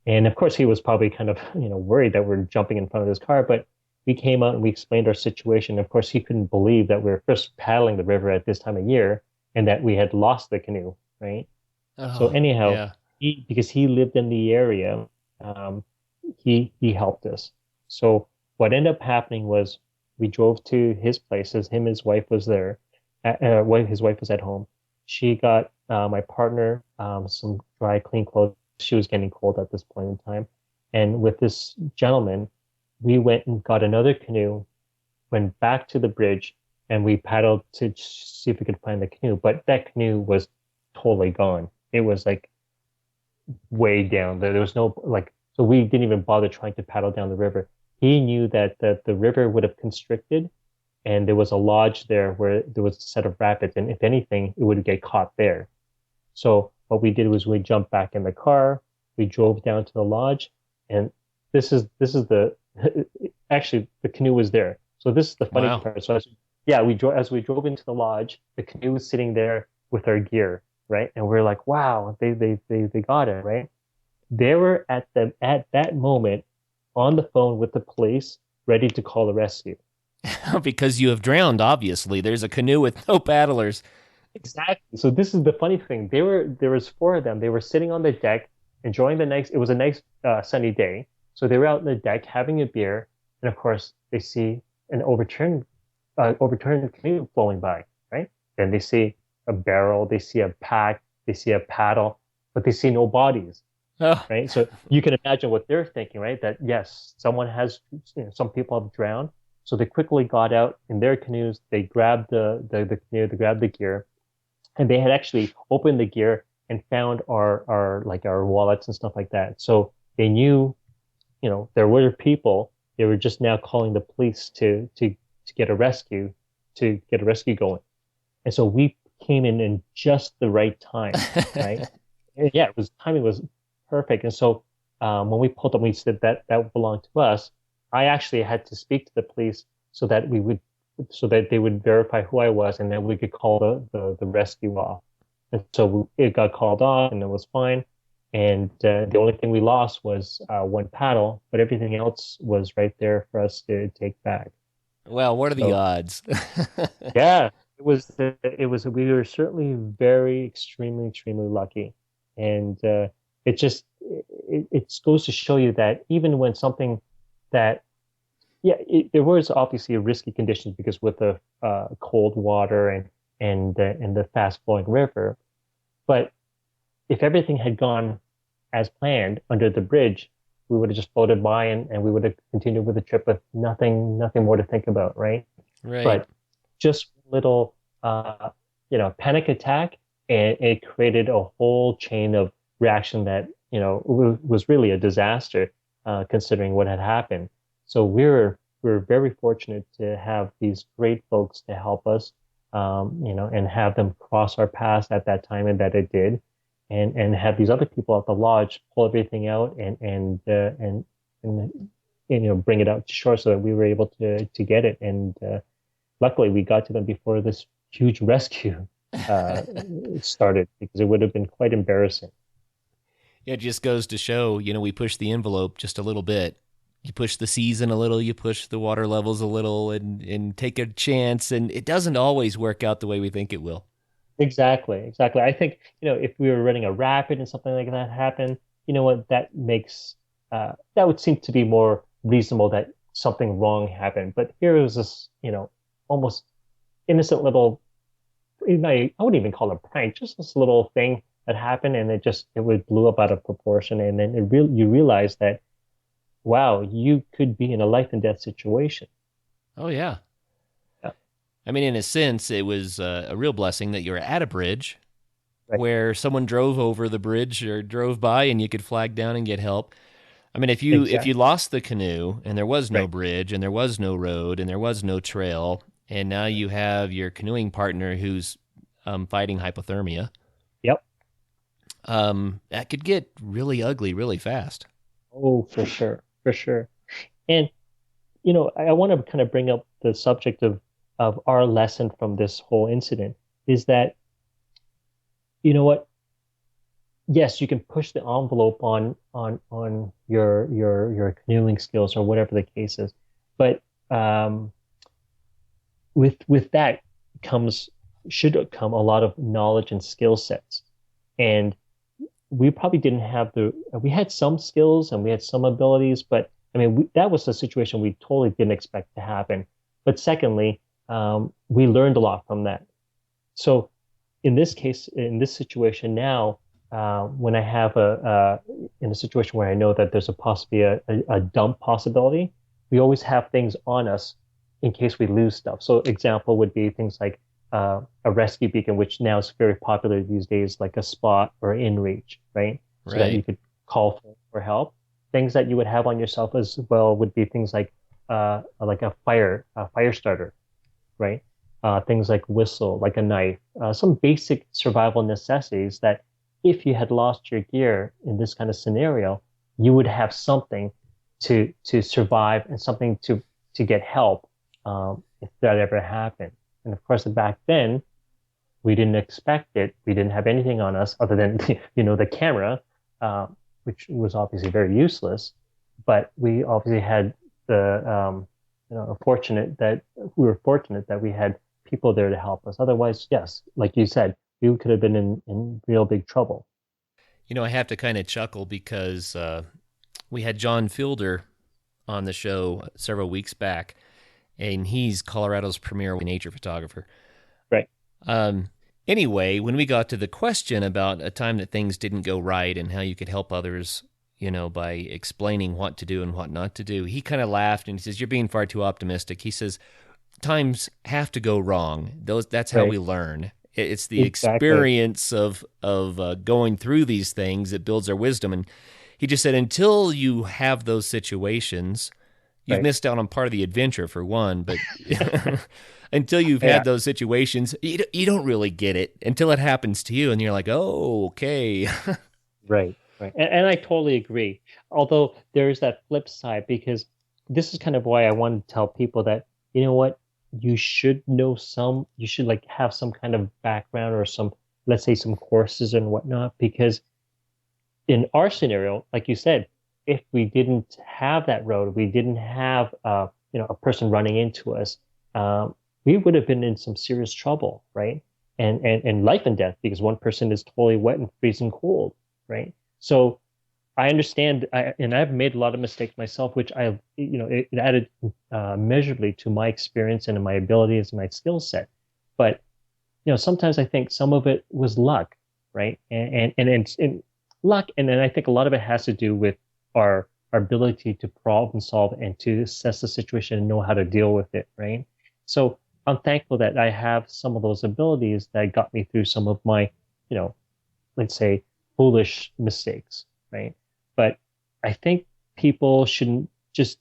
And of course, he was probably kind of, worried that we're jumping in front of his car. But we came out and we explained our situation. Of course, he couldn't believe that we were first paddling the river at this time of year and that we had lost the canoe, right? Oh, so anyhow, yeah. because he lived in the area, he helped us. So what ended up happening was we drove to his place. His wife was there. His wife was at home. She got my partner some dry, clean clothes. She was getting cold at this point in time. And with this gentleman, we went and got another canoe, went back to the bridge, and we paddled to see if we could find the canoe. But that canoe was totally gone. It was like way down. There was no like, so we didn't even bother trying to paddle down the river. He knew that the river would have constricted, and there was a lodge there where there was a set of rapids, and if anything, it would get caught there. So what we did was we jumped back in the car, we drove down to the lodge, and this is the actually the canoe was there. So this is the funny Wow. part. So yeah, as we drove into the lodge, the canoe was sitting there with our gear, right? And we're like, wow, they got it, right? They were at that moment on the phone with the police, ready to call the rescue. Because you have drowned, obviously. There's a canoe with no paddlers. Exactly. So this is the funny thing. There was four of them. They were sitting on the deck, enjoying the nice. It was a nice sunny day. So they were out on the deck having a beer, and of course they see an overturned canoe flowing by, right? Then they see a barrel, they see a pack, they see a paddle, but they see no bodies, Oh, right? So you can imagine what they're thinking, right? That yes, someone has, some people have drowned. So they quickly got out in their canoes. They grabbed the canoe, they grabbed the gear, and they had actually opened the gear and found our like our wallets and stuff like that. So they knew, there were people. They were just now calling the police to get a rescue going. And so we came in just the right time, right? And yeah, timing was perfect. And so when we pulled up, we said that belonged to us. I actually had to speak to the police so that they would verify who I was, and then we could call the rescue off. And so it got called off, and it was fine. And the only thing we lost was one paddle, but everything else was right there for us to take back. well, what are the So odds? yeah, we were certainly very extremely lucky. And it just it goes to show you that even when something that yeah, there was obviously a risky conditions because with the cold water and the fast flowing river. But if everything had gone as planned under the bridge, we would have just floated by and we would have continued with the trip with nothing more to think about, right? Right. But just little, panic attack, and it created a whole chain of reaction that, was really a disaster, considering what had happened. So we're very fortunate to have these great folks to help us, and have them cross our paths at that time, and that it did, and have these other people at the lodge pull everything out and bring it out to shore so that we were able to get it. And luckily, we got to them before this huge rescue started, because it would have been quite embarrassing. Yeah, it just goes to show, we push the envelope just a little bit. You push the season a little, you push the water levels a little, and take a chance, and it doesn't always work out the way we think it will. Exactly. I think, if we were running a rapid and something like that happened, you know what, that would seem to be more reasonable that something wrong happened. But here it was this, almost innocent little, I wouldn't even call it a prank, just this little thing that happened, and it would blew up out of proportion. And then you realize that, wow, you could be in a life and death situation. Oh, yeah. Yeah. I mean, in a sense, it was a real blessing that you were at a bridge Right. where someone drove over the bridge or drove by and you could flag down and get help. I mean, if you Exactly. lost the canoe and there was no Right. bridge and there was no road and there was no trail, and now you have your canoeing partner who's fighting hypothermia, Yep. that could get really ugly really fast. Oh, for sure. For sure. And, I want to kind of bring up the subject of our lesson from this whole incident is that, you know what? Yes, you can push the envelope on your canoeing skills or whatever the case is, but with that should come a lot of knowledge and skill sets, and we probably didn't have we had some skills and we had some abilities, but I mean that was a situation we totally didn't expect to happen. But secondly, we learned a lot from that. So in this case, in this situation now, when I have in a situation where I know that there's a possibly a dump possibility, we always have things on us in case we lose stuff. So example would be things like a rescue beacon, which now is very popular these days, like a spot or inReach, right? So that you Right. could call for help. Things that you would have on yourself as well would be things like a fire starter, right? Things like whistle, like a knife, some basic survival necessities that if you had lost your gear in this kind of scenario, you would have something to survive and something to get help if that ever happened. And of course, back then, we didn't expect it. We didn't have anything on us other than, the camera, uh, which was obviously very useless. But we obviously had the, fortunate that we were fortunate that we had people there to help us. Otherwise, yes, like you said, we could have been in real big trouble. I have to kind of chuckle because we had John Fielder on the show several weeks back, and he's Colorado's premier nature photographer. Right. Um, anyway, when we got to the question about a time that things didn't go right and how you could help others, by explaining what to do and what not to do, he kind of laughed and he says, "You're being far too optimistic." He says, "Times have to go wrong. That's how Right. we learn. It's the Exactly. experience of going through these things that builds our wisdom." And he just said, until you have those situations, you've Right. missed out on part of the adventure for one, but until you've Yeah. had those situations, you don't really get it until it happens to you, and you're like, "Oh, okay." Right, right. And I totally agree. Although there's that flip side, because this is kind of why I want to tell people that, you know what, you should like have some kind of background or some, let's say some courses and whatnot, because in our scenario, like you said, if we didn't have that road, we didn't have a person running into us, we would have been in some serious trouble, right? And life and death, because one person is totally wet and freezing cold, right? So I understand, and I've made a lot of mistakes myself, which it added measurably to my experience and my abilities and my skill set. But sometimes I think some of it was luck, right? And luck, and then I think a lot of it has to do with our ability to problem solve and to assess the situation and know how to deal with it, right? So I'm thankful that I have some of those abilities that got me through some of my, you know, let's say foolish mistakes, right? But I think people shouldn't just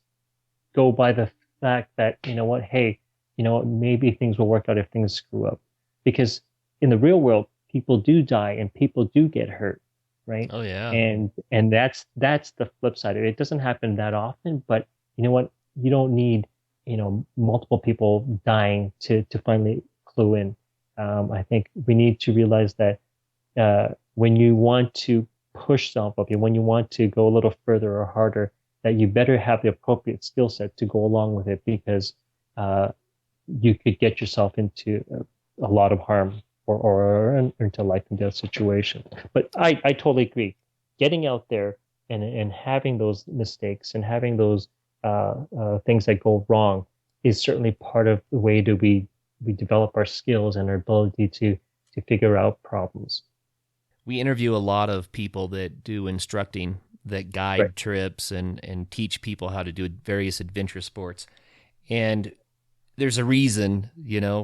go by the fact that, hey, maybe things will work out if things screw up. Because in the real world, people do die and people do get hurt, right? Oh yeah. And that's the flip side of it. It doesn't happen that often, but you know what? You don't need, multiple people dying to finally clue in. I think we need to realize that when you want to push something, when you want to go a little further or harder, that you better have the appropriate skill set to go along with it, because uh, you could get yourself into a lot of harm or into life and death situation. But I totally agree. Getting out there and having those mistakes and having those things that go wrong is certainly part of the way that we develop our skills and our ability to figure out problems. We interview a lot of people that do instructing, that Right. guide trips and teach people how to do various adventure sports. And there's a reason,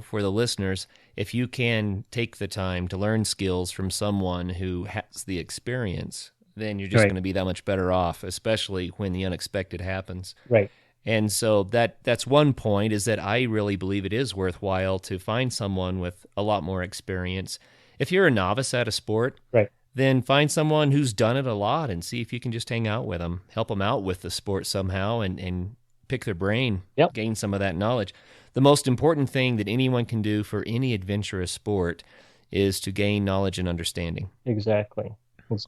for the listeners, if you can take the time to learn skills from someone who has the experience, then you're just Right. going to be that much better off, especially when the unexpected happens. Right. And so that's one point, is that I really believe it is worthwhile to find someone with a lot more experience. If you're a novice at a sport, Right. then find someone who's done it a lot and see if you can just hang out with them, help them out with the sport somehow, and pick their brain, Yep. gain some of that knowledge. The most important thing that anyone can do for any adventurous sport is to gain knowledge and understanding. Exactly.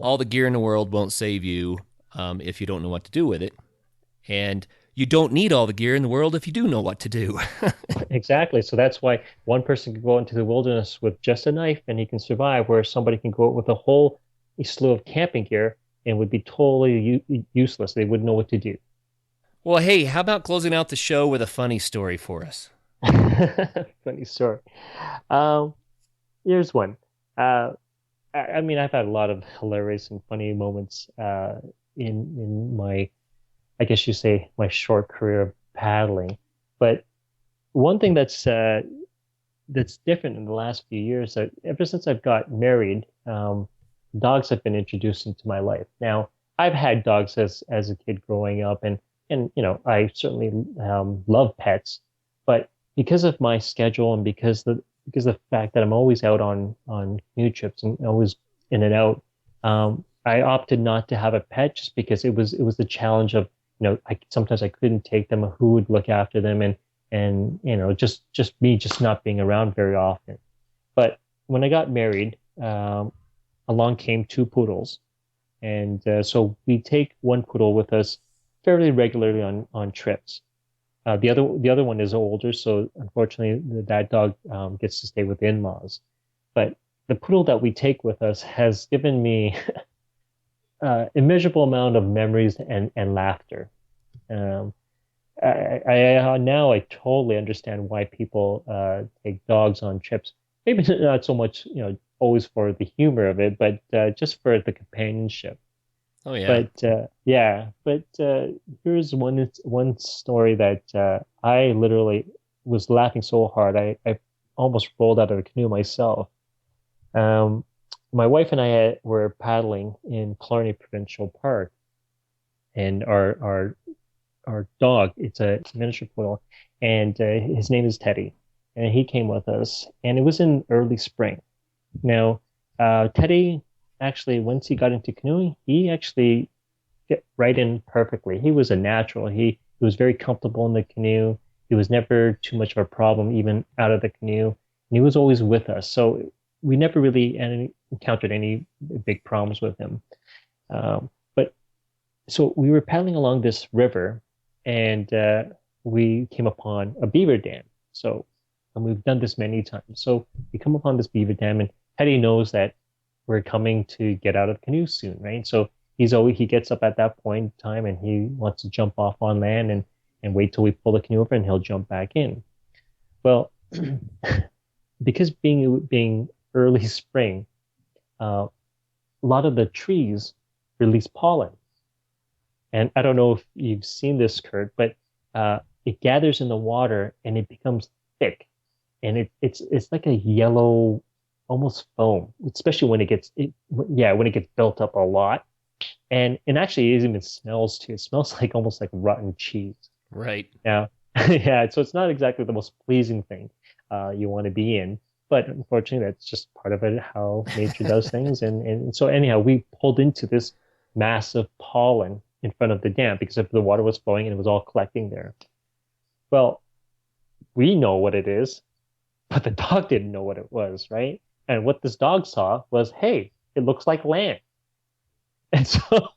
All the gear in the world won't save you if you don't know what to do with it. And you don't need all the gear in the world if you do know what to do. Exactly. So that's why one person can go into the wilderness with just a knife and he can survive, whereas somebody can go out with a whole slew of camping gear and would be totally useless. They wouldn't know what to do. Well, hey, how about closing out the show with a funny story for us? Funny story. Um, Here's one. I mean, I've had a lot of hilarious and funny moments in my, I guess you say, my short career of paddling. But one thing that's different in the last few years, that ever since I've got married, dogs have been introduced into my life. Now, I've had dogs as a kid growing up, and I certainly love pets, but because of my schedule and because of the fact that I'm always out on canoe trips and always in and out, I opted not to have a pet just because it was the challenge of, sometimes I couldn't take them, who would look after them, and just me just not being around very often. But when I got married, along came two poodles, and so we take one poodle with us fairly regularly on trips. The other one is older, so unfortunately that dog gets to stay with in-laws. But the poodle that we take with us has given me immeasurable amount of memories and laughter. Um, I now I totally understand why people take dogs on trips. Maybe not so much, always for the humor of it, but just for the companionship. Oh yeah. But here's one story that I literally was laughing so hard I almost rolled out of the canoe myself. Um, my wife and I were paddling in Killarney Provincial Park, and our dog, it's a miniature poodle, and his name is Teddy, and he came with us, and it was in early spring. Now, Teddy actually, once he got into canoeing, he actually fit right in perfectly. He was a natural. He was very comfortable in the canoe. He was never too much of a problem, even out of the canoe. And he was always with us. So we never really encountered any big problems with him. But so we were paddling along this river, and we came upon a beaver dam. And we've done this many times. So we come upon this beaver dam, and Teddy knows that we're coming to get out of the canoe soon, right? So he gets up at that point in time, and he wants to jump off on land and wait till we pull the canoe over, and he'll jump back in. Well, because being early spring, a lot of the trees release pollen. And I don't know if you've seen this, Kurt, but it gathers in the water and it becomes thick, and it's like a yellow, almost foam, especially when it gets built up a lot, and actually it even smells too. It smells like almost like rotten cheese. Right. Now, yeah, so it's not exactly the most pleasing thing you want to be in, but unfortunately that's just part of it, how nature does things, and so anyhow, we pulled into this massive pollen in front of the dam because if the water was flowing and it was all collecting there. Well, we know what it is, but the dog didn't know what it was, right? And what this dog saw was, hey, it looks like land. And so,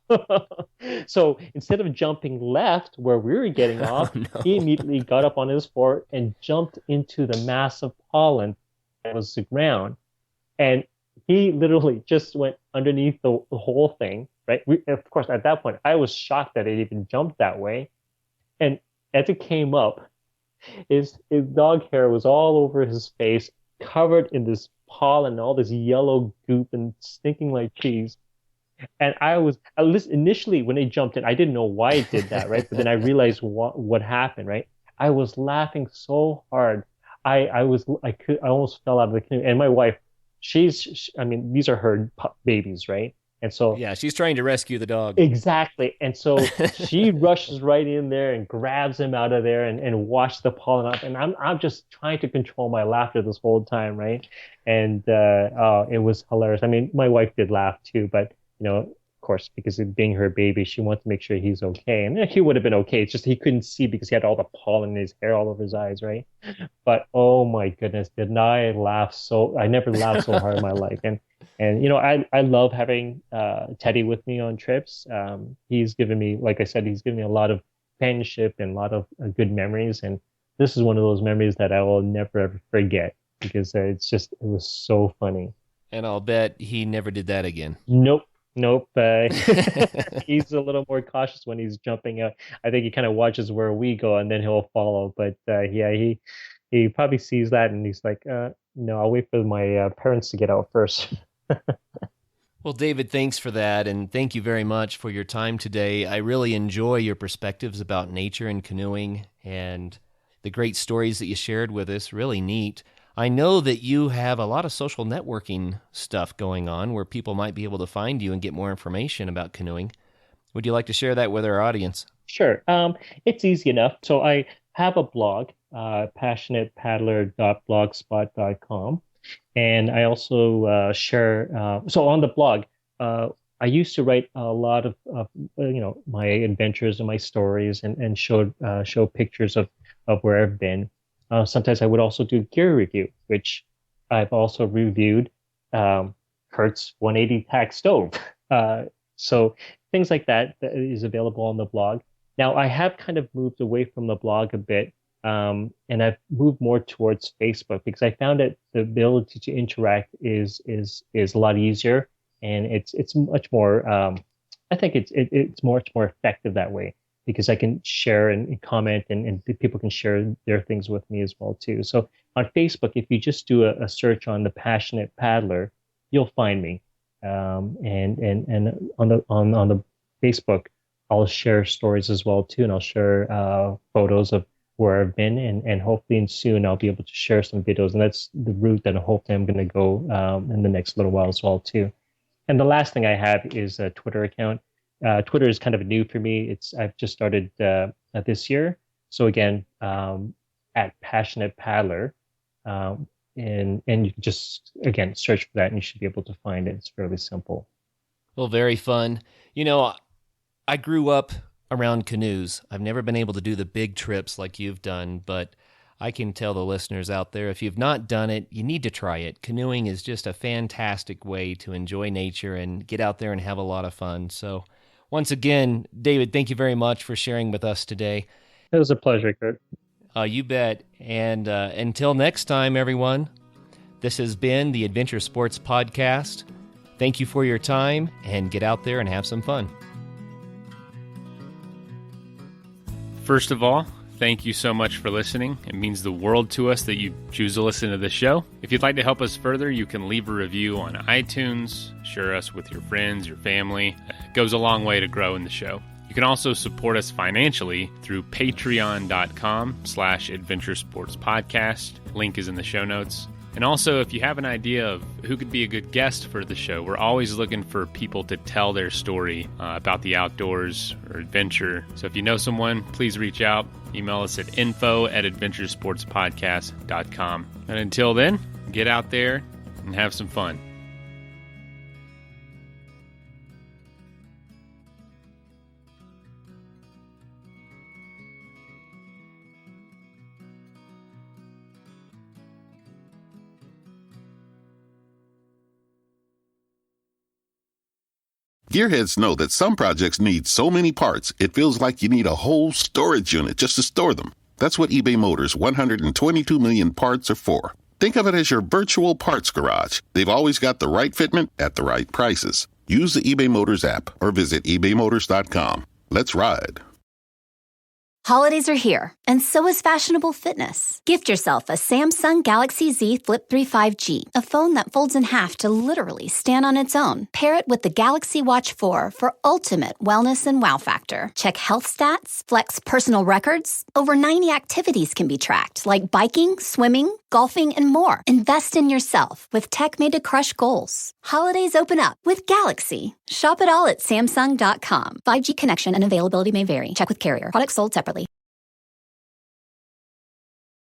so instead of jumping left where we were getting Oh off, no. he immediately got up on his fort and jumped into the massive pollen that was the ground. And he literally just went underneath the whole thing, right? Of course, at that point, I was shocked that it even jumped that way. And as it came up, his dog hair was all over his face, covered in this pollen, all this yellow goop and stinking like cheese. And I was, at least initially when they jumped in, I didn't know why it did that, right? But then I realized what happened, right? I was laughing so hard. I almost fell out of the canoe. And my wife, I mean, these are her babies, right? And so Yeah, she's trying to rescue the dog. exactly. And so she rushes right in there and grabs him out of there and washes the pollen off. And I'm just trying to control my laughter this whole time, right? And oh, it was hilarious. I mean, my wife did laugh too, but of course, because it being her baby, she wants to make sure he's okay. And he would have been okay. It's just he couldn't see because he had all the pollen in his hair all over his eyes, right? But oh my goodness, did I laugh so I never laughed so hard in my life. And I love having Teddy with me on trips. He's given me, like I said, he's given me a lot of companionship and a lot of good memories. And this is one of those memories that I will never ever forget because it was so funny. And I'll bet he never did that again. Nope. Nope. He's a little more cautious when he's jumping out. I think he kind of watches where we go and then he'll follow. But yeah, he probably sees that and he's like, no, I'll wait for my parents to get out first. Well, David, thanks for that, and thank you very much for your time today. I really enjoy your perspectives about nature and canoeing and the great stories that you shared with us. Really neat. I know that you have a lot of social networking stuff going on where people might be able to find you and get more information about canoeing. Would you like to share that with our audience? Sure. It's easy enough. So I have a blog, passionatepaddler.blogspot.com. And I also share, so on the blog, I used to write a lot of my adventures and my stories and show pictures of where I've been. Sometimes I would also do gear review, which I've also reviewed Kurt's 180 tack stove. So things like that is available on the blog. Now I have kind of moved away from the blog a bit. And I've moved more towards Facebook because I found that the ability to interact is a lot easier, and it's much more. I think it's much more effective that way because I can share and comment, and people can share their things with me as well too. So on Facebook, if you just do a search on the Passionate Paddler, you'll find me. And on the Facebook, I'll share stories as well too, and I'll share photos of where I've been, and hopefully soon I'll be able to share some videos, and that's the route that hopefully I'm going to go in the next little while as well too. And the last thing I have is a Twitter account. Twitter is kind of new for me. I've just started this year. So again, at Passionate Paddler, and you can just again search for that, and you should be able to find it. It's fairly simple. Well, very fun. I grew up around canoes. I've never been able to do the big trips like you've done, but I can tell the listeners out there, if you've not done it, you need to try it. Canoeing is just a fantastic way to enjoy nature and get out there and have a lot of fun. So once again, David, thank you very much for sharing with us today. It was a pleasure, Kurt. You bet. And until next time, everyone, this has been the Adventure Sports Podcast. Thank you for your time, and get out there and have some fun. First of all, thank you so much for listening. It means the world to us that you choose to listen to this show. If you'd like to help us further, you can leave a review on iTunes, share us with your friends, your family. It goes a long way to grow in the show. You can also support us financially through patreon.com/adventuresportspodcast. Link is in the show notes. And also, if you have an idea of who could be a good guest for the show, we're always looking for people to tell their story about the outdoors or adventure. So if you know someone, please reach out. Email us at info@adventuresportspodcast.com. And until then, get out there and have some fun. Gearheads know that some projects need so many parts, it feels like you need a whole storage unit just to store them. That's what eBay Motors' 122 million parts are for. Think of it as your virtual parts garage. They've always got the right fitment at the right prices. Use the eBay Motors app or visit ebaymotors.com. Let's ride. Holidays are here, and so is fashionable fitness. Gift yourself a Samsung Galaxy Z Flip 3 5G, a phone that folds in half to literally stand on its own. Pair it with the Galaxy Watch 4 for ultimate wellness and wow factor. Check health stats, flex personal records. Over 90 activities can be tracked, like biking, swimming, golfing, and more. Invest in yourself with tech made to crush goals. Holidays open up with Galaxy. Shop it all at Samsung.com. 5G connection and availability may vary. Check with carrier. Products sold separately.